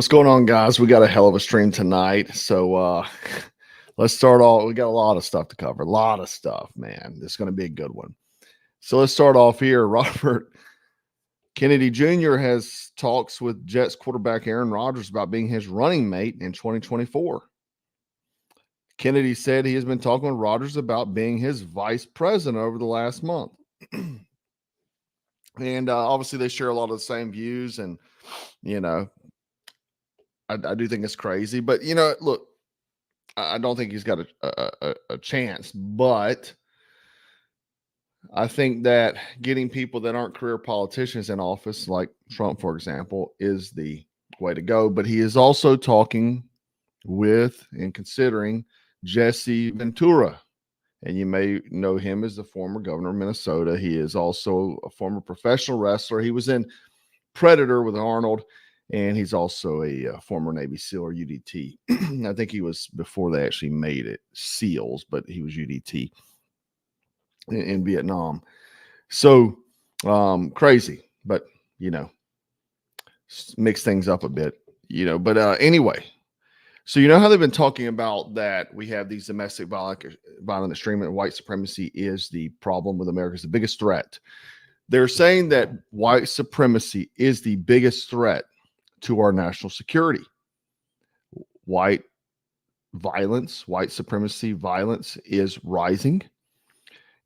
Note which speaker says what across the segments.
Speaker 1: What's going on, guys? We got a hell of a stream tonight. So let's start off. We got a lot of stuff to cover. A lot of stuff, man. This is going to be a good one. So let's start off here. Robert Kennedy Jr. has talks with Jets quarterback Aaron Rodgers about being his running mate in 2024. Kennedy said he has been talking with Rodgers about being his vice president over the last month. And obviously they share a lot of the same views. And, you know, I do think it's crazy. But, you know, look, I don't think he's got a chance. But I think that getting people that aren't career politicians in office, like Trump, for example, is the way to go. But he is also talking with and considering Jesse Ventura. And you may know him as the former governor of Minnesota. He is also a former professional wrestler. He was in Predator with Arnold, and he's also a former Navy SEAL or UDT. I think he was before they actually made it SEALs, but he was UDT in Vietnam. So crazy, but, you know, mix things up a bit, you know. But anyway, so you know how they've been talking about that we have these domestic violent extreme and white supremacy is the problem with America, is the biggest threat. They're saying that white supremacy is the biggest threat to our national security. White violence, white supremacy violence is rising.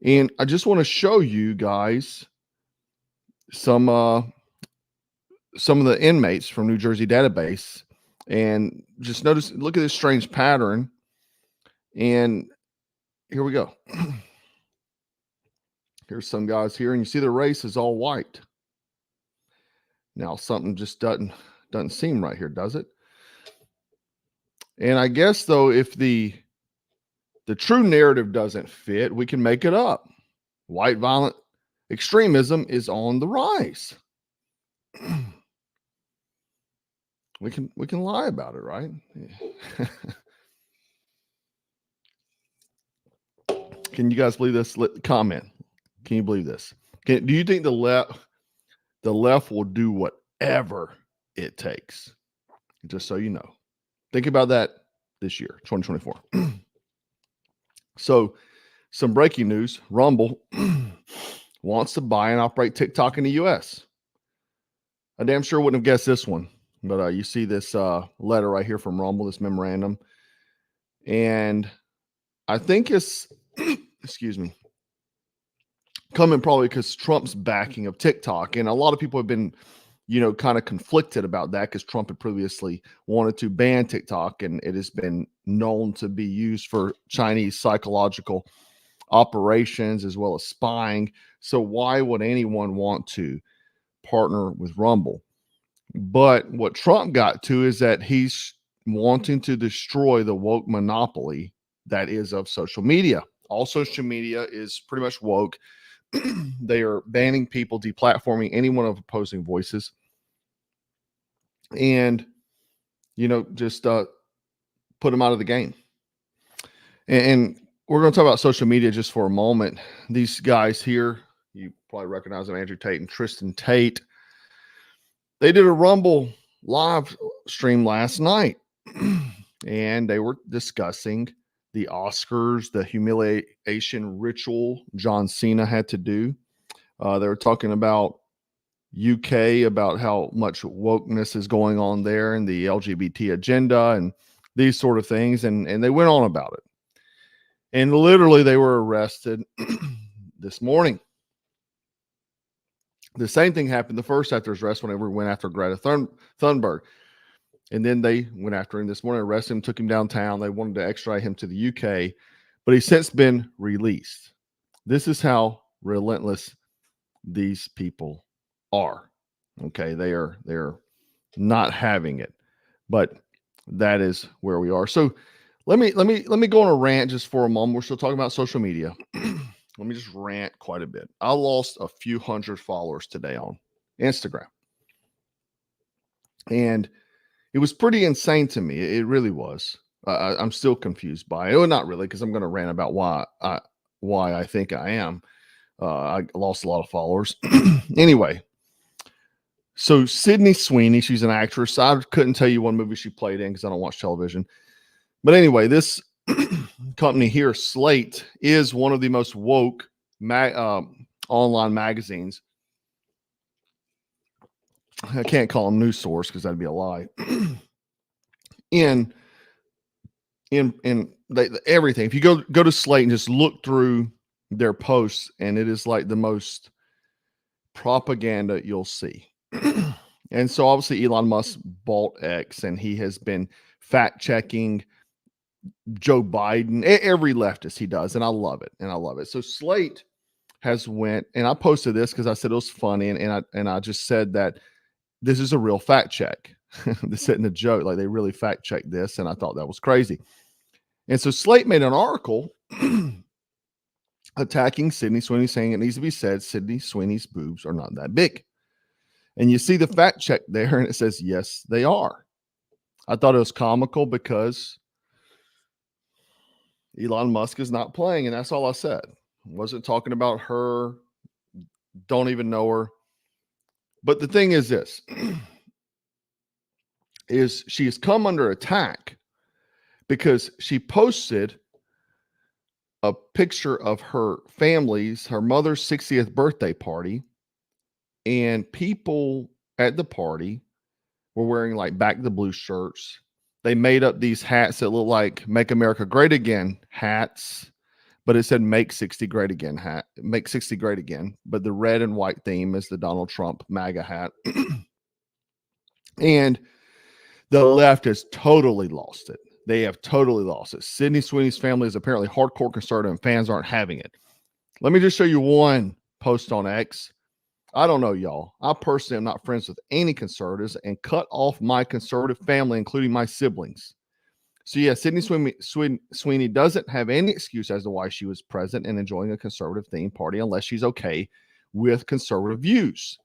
Speaker 1: And I just want to show you guys some of the inmates from New Jersey database. And just notice, look at this strange pattern. And here we go. Here's some guys here, and you see the race is all white. Now, something just doesn't seem right here, does it? And I guess, though, if the true narrative doesn't fit, we can make it up. White violent extremism is on the rise. We can lie about it, right? Can you guys believe this? Comment. Can you believe this? Do you think the left will do whatever it takes? Just so you know. Think about that this year, 2024. So, some breaking news. Rumble wants to buy and operate TikTok in the U.S. I damn sure wouldn't have guessed this one. But you see this letter right here from Rumble, this memorandum. And I think it's, excuse me, coming probably because Trump's backing of TikTok. And a lot of people have been, you know, kind of conflicted about that because Trump had previously wanted to ban TikTok. And it has been known to be used for Chinese psychological operations as well as spying. So why would anyone want to partner with Rumble? But what Trump got to is that he's wanting to destroy the woke monopoly that is of social media. All social media is pretty much woke. They are banning people, deplatforming anyone of opposing voices. And, you know, just put them out of the game. And we're going to talk about social media just for a moment. These guys here, you probably recognize them, Andrew Tate and Tristan Tate. They did a Rumble live stream last night, and they were discussing the Oscars, the humiliation ritual John Cena had to do. They were talking about UK, about how much wokeness is going on there and the LGBT agenda and these sort of things, and they went on about it. And literally they were arrested this morning. The same thing happened the first after his arrest whenever we went after Greta Thunberg. And then they went after him this morning, arrested him, took him downtown. They wanted to extradite him to the UK, but he's since been released. This is how relentless these people are. Okay, they're not having it, but that is where we are. So let me go on a rant just for a moment. We're still talking about social media. Let me just rant quite a bit. I lost a few hundred followers today on Instagram. And it was pretty insane to me. It really was. I'm still confused by it. Well, not really, because I'm going to rant about why I think I am. I lost a lot of followers. Anyway, So Sydney Sweeney, she's an actress. I couldn't tell you what movie she played in because I don't watch television. But anyway, this company here, Slate, is one of the most woke online magazines. I can't call them news source because that'd be a lie. in everything, if you go to Slate and just look through their posts, and it is like the most propaganda you'll see. And so obviously Elon Musk bought X, and he has been fact checking Joe Biden, every leftist he does, and I love it. So Slate has went, and I posted this because I said it was funny, and I just said that this is a real fact check. This isn't a joke. Like, they really fact checked this, and I thought that was crazy. And so Slate made an article attacking Sydney Sweeney, saying it needs to be said Sydney Sweeney's boobs are not that big. And you see the fact check there, and it says, yes, they are. I thought it was comical because Elon Musk is not playing, and that's all I said. Wasn't talking about her. Don't even know her. But the thing is this, is she has come under attack because she posted a picture of her mother's 60th birthday party, and people at the party were wearing like Back the Blue shirts. They made up these hats that look like Make America Great Again hats, but it said Make 60 Great Again hat, Make 60 Great Again. But the red and white theme is the Donald Trump MAGA hat. And the left has totally lost it. They have totally lost it. Sydney Sweeney's family is apparently hardcore conservative, and fans aren't having it. Let me just show you one post on X. I don't know, y'all. I personally am not friends with any conservatives and cut off my conservative family, including my siblings. So yeah, Sydney Sweeney doesn't have any excuse as to why she was present and enjoying a conservative themed party unless she's okay with conservative views.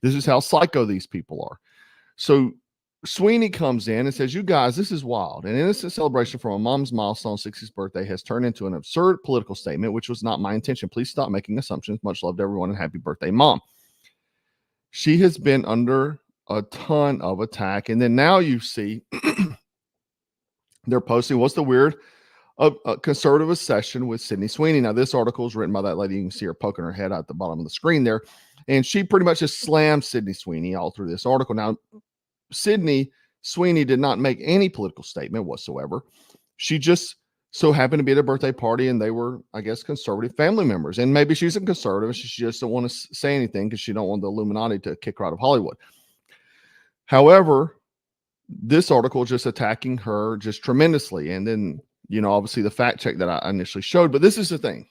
Speaker 1: This is how psycho these people are. So Sweeney comes in and says, you guys, this is wild. An innocent celebration for my mom's milestone 60th birthday has turned into an absurd political statement, which was not my intention. Please stop making assumptions. Much love to everyone and happy birthday, Mom. She has been under a ton of attack. And then now you see they're posting, what's the weird? A conservative session with Sydney Sweeney. Now, this article is written by that lady. You can see her poking her head out at the bottom of the screen there. And she pretty much just slammed Sydney Sweeney all through this article. Now, Sydney Sweeney did not make any political statement whatsoever. She just so happened to be at a birthday party, and they were, I guess, conservative family members. And maybe she's a conservative. She just don't want to say anything because she don't want the Illuminati to kick her out of Hollywood. However, this article is just attacking her just tremendously. And then, you know, obviously the fact check that I initially showed. But this is the thing.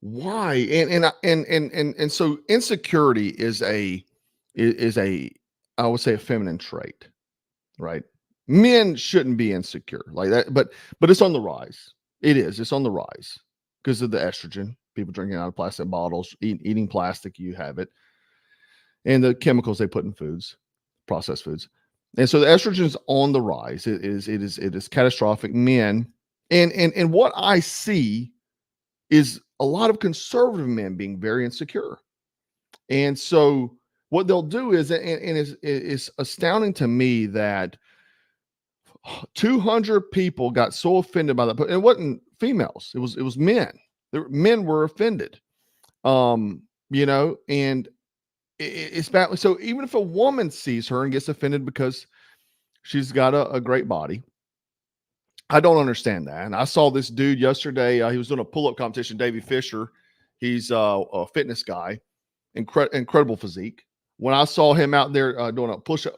Speaker 1: Why? And so insecurity is a I would say a feminine trait, right? Men shouldn't be insecure like that, but it's on the rise. It's on the rise because of the estrogen, people drinking out of plastic bottles, eating plastic, you have it, and the chemicals they put in foods, processed foods. And so the estrogen is on the rise. It is catastrophic. Men, and what I see is a lot of conservative men being very insecure. And so what they'll do is, and it's astounding to me that 200 people got so offended by that. But it wasn't females. It was men. Men were offended. You know, and it's bad. So even if a woman sees her and gets offended because she's got a great body, I don't understand that. And I saw this dude yesterday. He was doing a pull-up competition. Davey Fisher. He's a fitness guy, incredible physique. When I saw him out there doing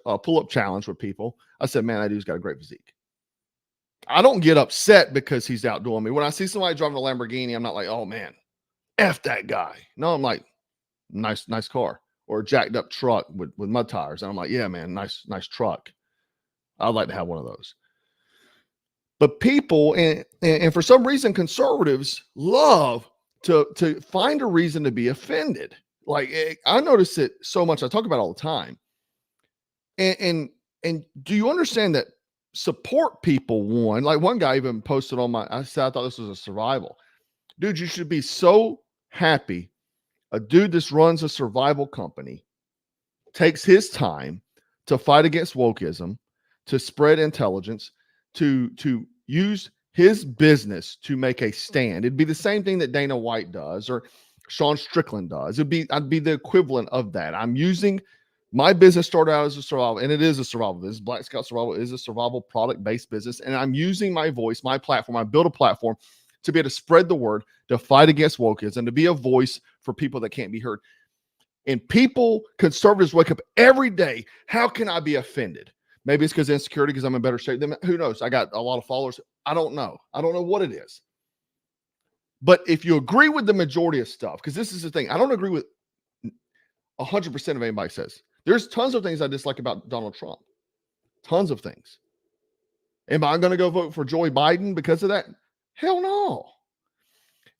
Speaker 1: a pull-up challenge with people, I said, man, that dude's got a great physique. I don't get upset because he's outdoing me. When I see somebody driving a Lamborghini, I'm not like, oh man, F that guy. No, I'm like, nice car. Or a jacked up truck with mud tires. And I'm like, yeah, man, nice truck. I'd like to have one of those. But people, and for some reason, conservatives love to find a reason to be offended. Like, I notice it so much. I talk about it all the time. And do you understand that support people won? Like, one guy even posted on I thought this was a survival. Dude, you should be so happy a dude that runs a survival company takes his time to fight against wokeism, to spread intelligence, to use his business to make a stand. It'd be the same thing that Dana White does or Sean Strickland does. I'd be the equivalent of that. I'm using my business started out as a survival, and it is a survival business. Black Scout Survival is a survival product-based business, and I'm using my voice, my platform. I built a platform to be able to spread the word, to fight against wokeism, to be a voice for people that can't be heard. And people, conservatives, wake up every day. How can I be offended? Maybe it's because of insecurity, because I'm in better shape than them. Who knows? I got a lot of followers. I don't know. I don't know what it is. But if you agree with the majority of stuff, because this is the thing, I don't agree with 100% of anybody says. There's tons of things I dislike about Donald Trump. Tons of things. Am I going to go vote for Joe Biden because of that? Hell no.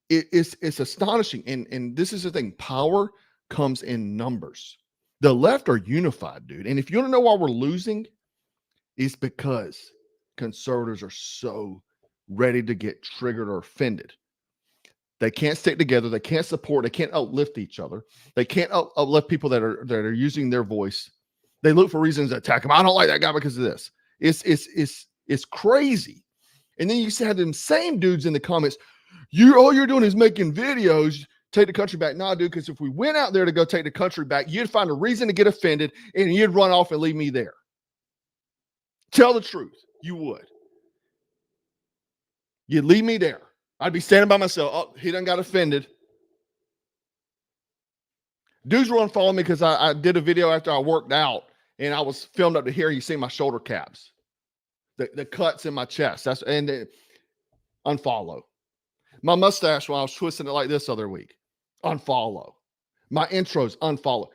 Speaker 1: It's astonishing. And this is the thing. Power comes in numbers. The left are unified, dude. And if you want to know why we're losing, it's because conservatives are so ready to get triggered or offended. They can't stick together. They can't support. They can't uplift each other. They can't uplift people that are using their voice. They look for reasons to attack them. I don't like that guy because of this. It's crazy. And then you have them same dudes in the comments. All you're doing is making videos. Take the country back. Nah, dude, because if we went out there to go take the country back, you'd find a reason to get offended and you'd run off and leave me there. Tell the truth. You would. You'd leave me there. I'd be standing by myself. Oh, he done got offended. Dudes were unfollowing me because I did a video after I worked out and I was filmed up to here. You see my shoulder caps, the cuts in my chest. Unfollow. My mustache while I was twisting it like this other week. Unfollow. My intros, unfollow.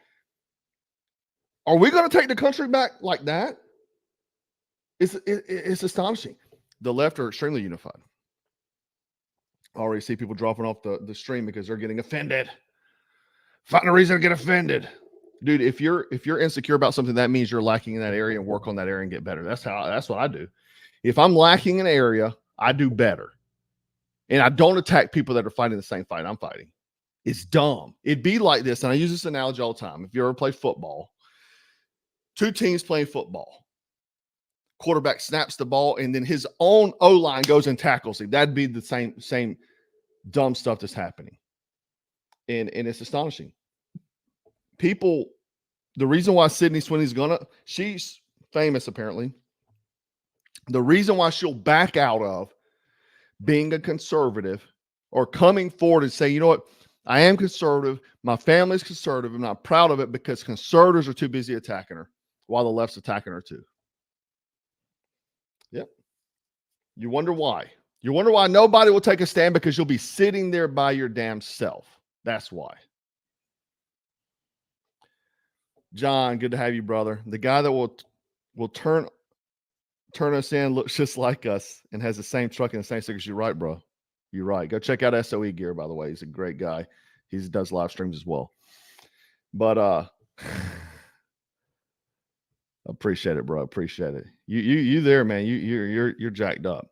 Speaker 1: Are we going to take the country back like that? It's astonishing. The left are extremely unified. I already see people dropping off the stream because they're getting offended. Find a reason to get offended. Dude, if you're insecure about something, that means you're lacking in that area, and work on that area and get better. That's what I do. If I'm lacking in an area, I do better. And I don't attack people that are fighting the same fight I'm fighting. It's dumb. It'd be like this, and I use this analogy all the time. If you ever play football, two teams playing football. Quarterback snaps the ball, and then his own O-line goes and tackles him. That'd be the same dumb stuff that's happening. And it's astonishing. People, the reason why Sydney Sweeney's she's famous apparently. The reason why she'll back out of being a conservative or coming forward and say, you know what, I am conservative. My family's conservative. I'm not proud of it because conservatives are too busy attacking her while the left's attacking her too. Yep. You wonder why. You wonder why nobody will take a stand because you'll be sitting there by your damn self. That's why. John, good to have you, brother. The guy that will turn us in looks just like us and has the same truck and the same stickers. You're right, bro. You're right. Go check out SOE Gear, by the way. He's a great guy. He does live streams as well. But appreciate it, bro. Appreciate it. You there, man. You're jacked up.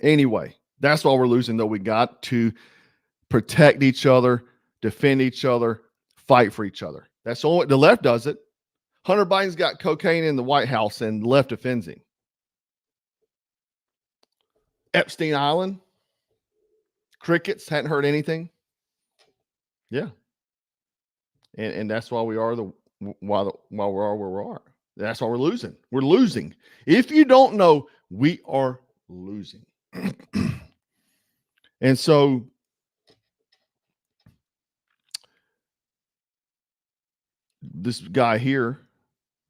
Speaker 1: Anyway, that's why we're losing, though. We got to protect each other, defend each other, fight for each other. That's all. The left does it. Hunter Biden's got cocaine in the White House and the left defends him. Epstein Island, crickets, hadn't heard anything. Yeah. And that's why we are why we are where we are. That's why we're losing. We're losing. If you don't know, we are losing. And so this guy here,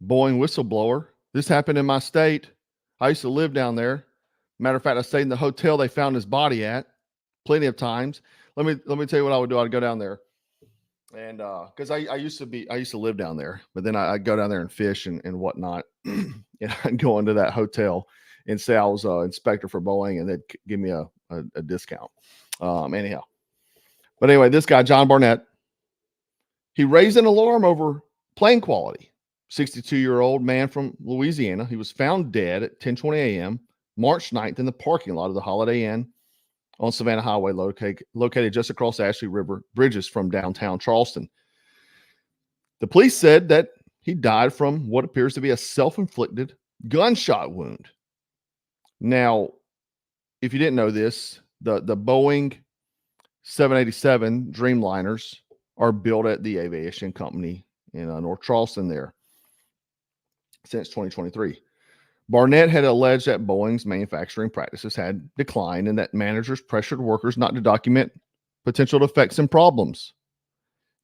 Speaker 1: Boeing whistleblower, this happened in my state. I used to live down there. Matter of fact, I stayed in the hotel they found his body at plenty of times. Let me tell you what I would do. I'd go down there. And because I used to live down there, but then I'd go down there and fish and whatnot. And I'd go into that hotel and say I was an inspector for Boeing, and they'd give me a discount. Anyhow. But anyway, this guy, John Barnett, he raised an alarm over plane quality. 62-year-old man from Louisiana. He was found dead at 10:20 a.m. March 9th in the parking lot of the Holiday Inn on Savannah Highway, located just across the Ashley River bridges from downtown Charleston. The police said that he died from what appears to be a self-inflicted gunshot wound. Now, if you didn't know this, the Boeing 787 Dreamliners are built at the aviation company in North Charleston there since 2023. Barnett had alleged that Boeing's manufacturing practices had declined and that managers pressured workers not to document potential defects and problems.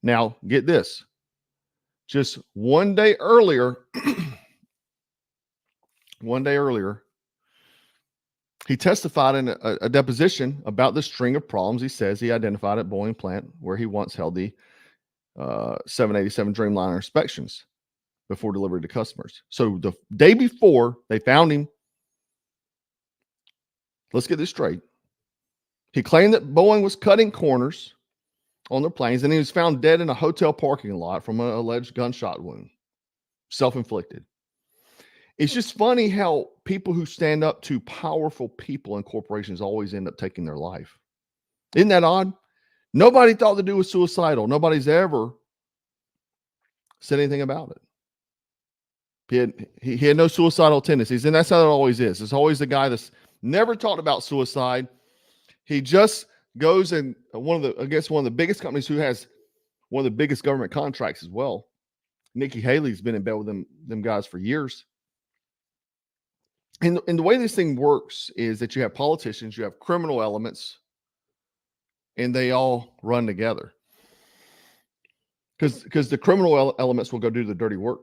Speaker 1: Now, get this. Just one day earlier, he testified in a deposition about the string of problems he says he identified at Boeing plant where he once held the 787 Dreamliner inspections before delivery to customers. So the day before they found him, let's get this straight. He claimed that Boeing was cutting corners on their planes, and he was found dead in a hotel parking lot from an alleged gunshot wound, self-inflicted. It's just funny how people who stand up to powerful people and corporations always end up taking their life. Isn't that odd? Nobody thought the dude was suicidal. Nobody's ever said anything about it. He had no suicidal tendencies, and that's how it always is. It's always the guy that's never talked about suicide. He just goes and against one of the biggest companies who has one of the biggest government contracts as well. Nikki Haley's been in bed with them guys for years. And the way this thing works is that you have politicians, you have criminal elements, and they all run together. Because the criminal elements will go do the dirty work.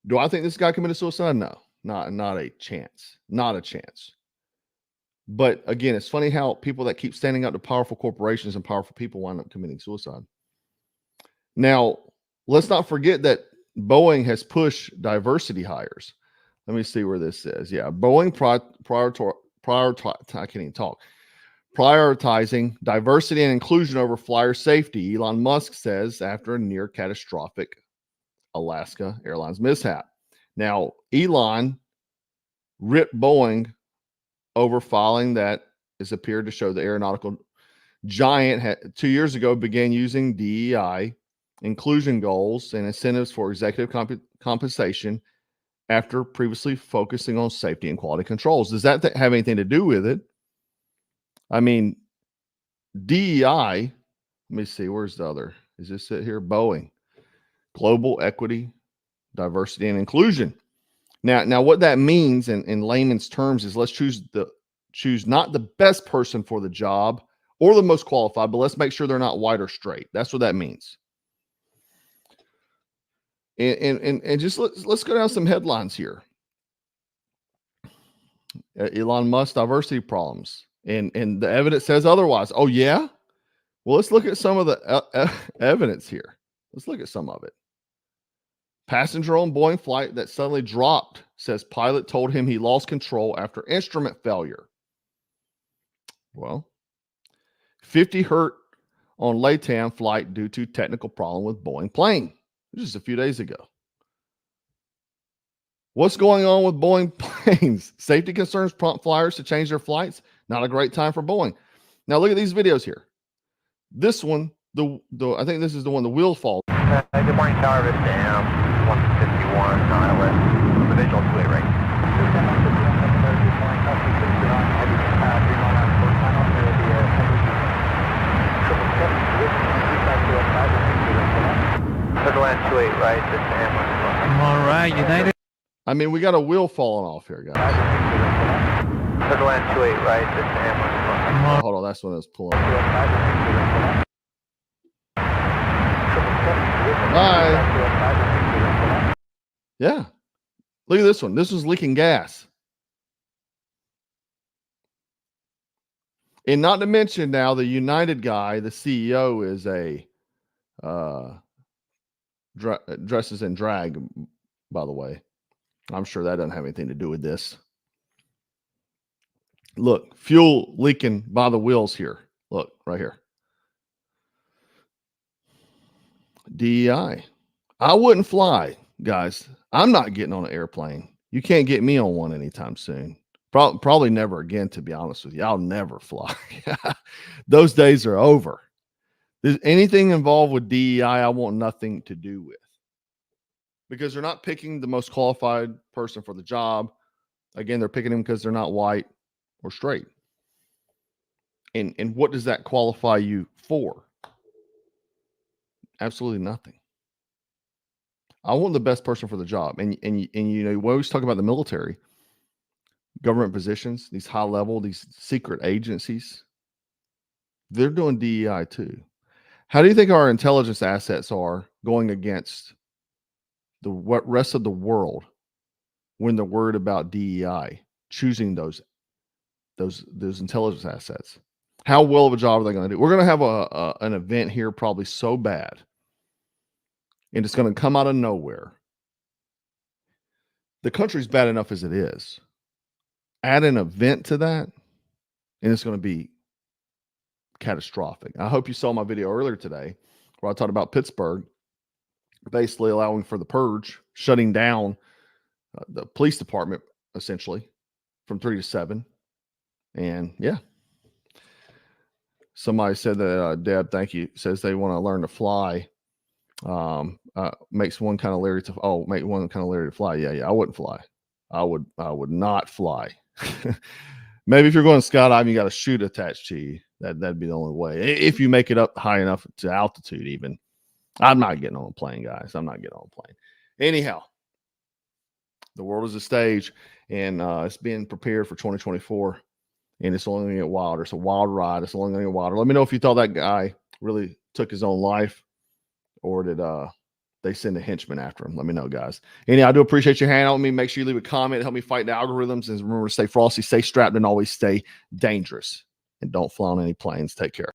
Speaker 1: Do I think this guy committed suicide? No, not a chance. Not a chance. But again, it's funny how people that keep standing up to powerful corporations and powerful people wind up committing suicide. Now, let's not forget that Boeing has pushed diversity hires. Let me see where this says. Yeah, Boeing I can't even talk. Prioritizing diversity and inclusion over flyer safety, Elon Musk says after a near catastrophic Alaska Airlines mishap. Now, Elon ripped Boeing over filing that has appeared to show the aeronautical giant 2 years ago began using DEI inclusion goals and incentives for executive compensation after previously focusing on safety and quality controls. Does that have anything to do with it? I mean, DEI, let me see, where's the other? Is this it here? Boeing, global equity, diversity, and inclusion. Now, what that means in layman's terms is let's choose not the best person for the job or the most qualified, but let's make sure they're not white or straight. That's what that means. And just let's go down some headlines here. Elon Musk diversity problems, and the evidence says otherwise. Oh yeah, well let's look at some of the evidence here. Let's look at some of it. Passenger on Boeing flight that suddenly dropped, says pilot told him he lost control after instrument failure. Well, 50 hurt on LATAM flight due to technical problem with Boeing plane. Just a few days ago. What's going on with Boeing planes? Safety concerns prompt flyers to change their flights. Not a great time for Boeing. Now look at these videos here. This one, I think this is the one the wheels fall.
Speaker 2: Good morning, Tower Vista AM 151 Nautilus. The visual 2-way right. Land 28 right, this AM 1.
Speaker 3: All right, United.
Speaker 1: I mean, we got a wheel falling off here, guys.
Speaker 2: Land 28 right, this AM 1.
Speaker 1: Hold on, that's when it's pulling. Bye. Yeah. Look at this one. This was leaking gas. And not to mention now, the United guy, the CEO, is a dresses in drag, by the way. I'm sure that doesn't have anything to do with this. Look, fuel leaking by the wheels here. Look, right here. DEI. I wouldn't fly, guys. I'm not getting on an airplane. You can't get me on one anytime soon. Probably never again, to be honest with you. I'll never fly. Those days are over. There's anything involved with DEI, I want nothing to do with, because they're not picking the most qualified person for the job. Again, they're picking him because they're not white or straight. And what does that qualify you for? Absolutely nothing. I want the best person for the job. And you know, we always talk about the military, government positions, these high level, these secret agencies. They're doing DEI too. How do you think our intelligence assets are going against the rest of the world when they're worried about DEI, choosing those intelligence assets? How well of a job are they going to do? We're going to have an event here probably so bad, and it's going to come out of nowhere. The country's bad enough as it is. Add an event to that, and it's going to be catastrophic. I hope you saw my video earlier today where I talked about Pittsburgh basically allowing for the purge, shutting down the police department essentially from 3 to 7. And yeah, somebody said that Deb, thank you, says they want to learn to fly. Makes one kind of leery to make one kind of leery to fly. Yeah, I wouldn't fly. I would not fly. Maybe if you're going skydiving, you got a chute attached to you. That'd be the only way. If you make it up high enough to altitude, even. I'm not getting on a plane, guys. I'm not getting on a plane. Anyhow, the world is a stage, and it's being prepared for 2024, and it's only going to get wilder. It's a wild ride. It's only going to get wilder. Let me know if you thought that guy really took his own life, or did they send a henchman after him? Let me know, guys. Anyhow, I do appreciate you hanging out with me. Make sure you leave a comment. Help me fight the algorithms. And remember to stay frosty, stay strapped, and always stay dangerous. And don't fly on any planes. Take care.